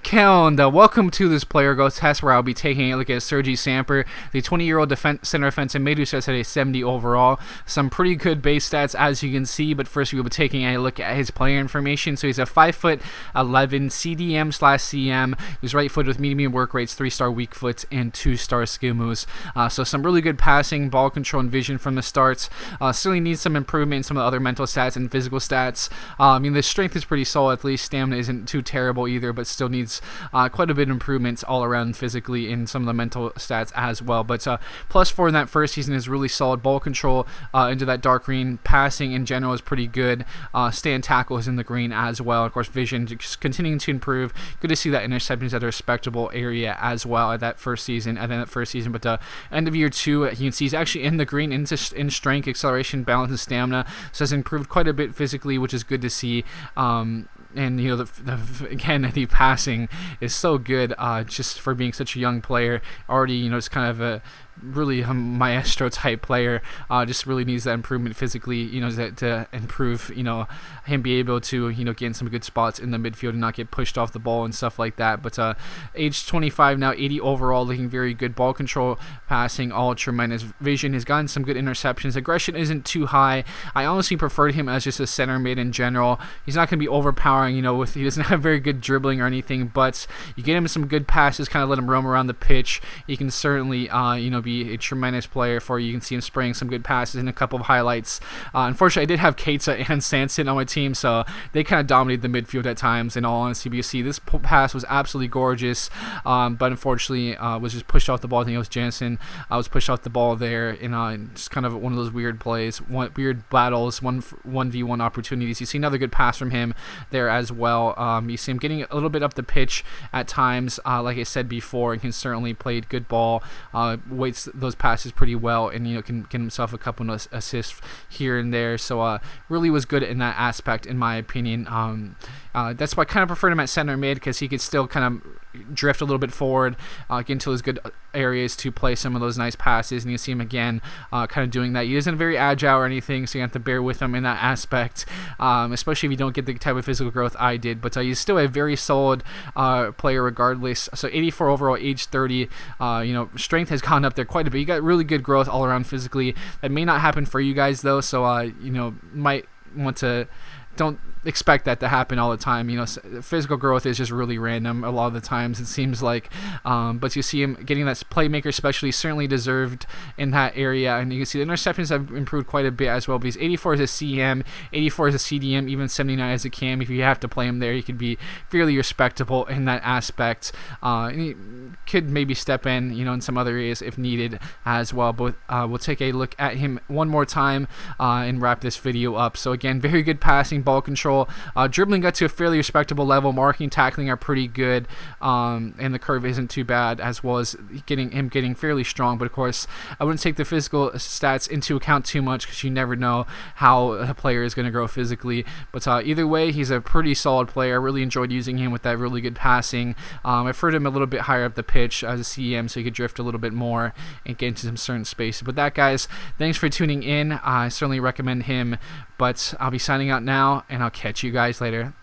Keln, welcome to this player go test where I'll be taking a look at Sergi Samper, the 20-year-old center offensive mid who starts at a 70 overall. Some pretty good base stats as you can see, but first we will be taking a look at his player information. So he's a 5'11" CDM/CM. He's right foot with medium work rates, 3-star weak foot, and 2-star skill moves. So some really good passing, ball control, and vision from the starts. Certainly needs some improvement in some of the other mental stats and physical stats. I mean, the strength is pretty solid, at least. Stamina isn't too terrible either, but still needs quite a bit of improvements all around physically in some of the mental stats as well. But +4 in that first season is really solid. Ball control into that dark green. Passing in general is pretty good. Stand tackle is in the green as well. Of course, vision just continuing to improve. Good to see that interceptions at a respectable area as well at that first season. But end of year 2, you can see he's actually in the green in strength, acceleration, balance, and stamina. So has improved quite a bit physically, which is good to see. And you know, the passing is so good, just for being such a young player. Already, you know, it's kind of a really maestro type player. Just really needs that improvement physically, you know, to improve, you know, him be able to, you know, get in some good spots in the midfield and not get pushed off the ball and stuff like that. But age 25 now, 80 overall, looking very good. Ball control, passing, all tremendous. Vision has gotten some good interceptions. Aggression isn't too high. I honestly preferred him as just a center mid in general. He's not going to be overpowering, you know, he doesn't have very good dribbling or anything, but you get him some good passes, kind of let him roam around the pitch. He can certainly, you know, be a tremendous player for you. You can see him spraying some good passes in a couple of highlights. Unfortunately, I did have Keita and Sanson on my team, so they kind of dominated the midfield at times. In all honesty, you see this pass was absolutely gorgeous, but unfortunately was just pushed off the ball. I think it was Jansen. Was pushed off the ball there in just kind of one of those weird plays, weird battles, 1v1 opportunities. You see another good pass from him there as well. You see him getting a little bit up the pitch at times, like I said before, and can certainly play good ball, waits those passes pretty well, and you know, can get himself a couple of assists here and there. So really was good in that aspect, in my opinion. That's why I kind of preferred him at center mid, because he could still kind of drift a little bit forward, get into those good areas to play some of those nice passes, and you see him again kind of doing that. He isn't very agile or anything, so you have to bear with him in that aspect, especially if you don't get the type of physical growth I did. But he's still a very solid player regardless. So 84 overall, age 30. You know, strength has gone up there quite a bit. You got really good growth all around physically. That may not happen for you guys though, so you know, might want to don't expect that to happen all the time. You know, physical growth is just really random a lot of the times, it seems like. But you see him getting that playmaker specialty, certainly deserved in that area. And you can see the interceptions have improved quite a bit as well, because 84 is a CM, 84 is a CDM, even 79 as a cam. If you have to play him there, he could be fairly respectable in that aspect. And he could maybe step in, you know, in some other areas if needed as well. But we'll take a look at him one more time and wrap this video up. So again, very good passing, ball control, dribbling got to a fairly respectable level, marking, tackling are pretty good, and the curve isn't too bad, as well as getting fairly strong. But of course, I wouldn't take the physical stats into account too much, because you never know how a player is going to grow physically. But either way, he's a pretty solid player. I really enjoyed using him with that really good passing. I preferred him a little bit higher up the pitch as a CM, so he could drift a little bit more and get into some certain space. But that, guys, thanks for tuning in. I certainly recommend him, but I'll be signing out now, and I'll catch you guys later.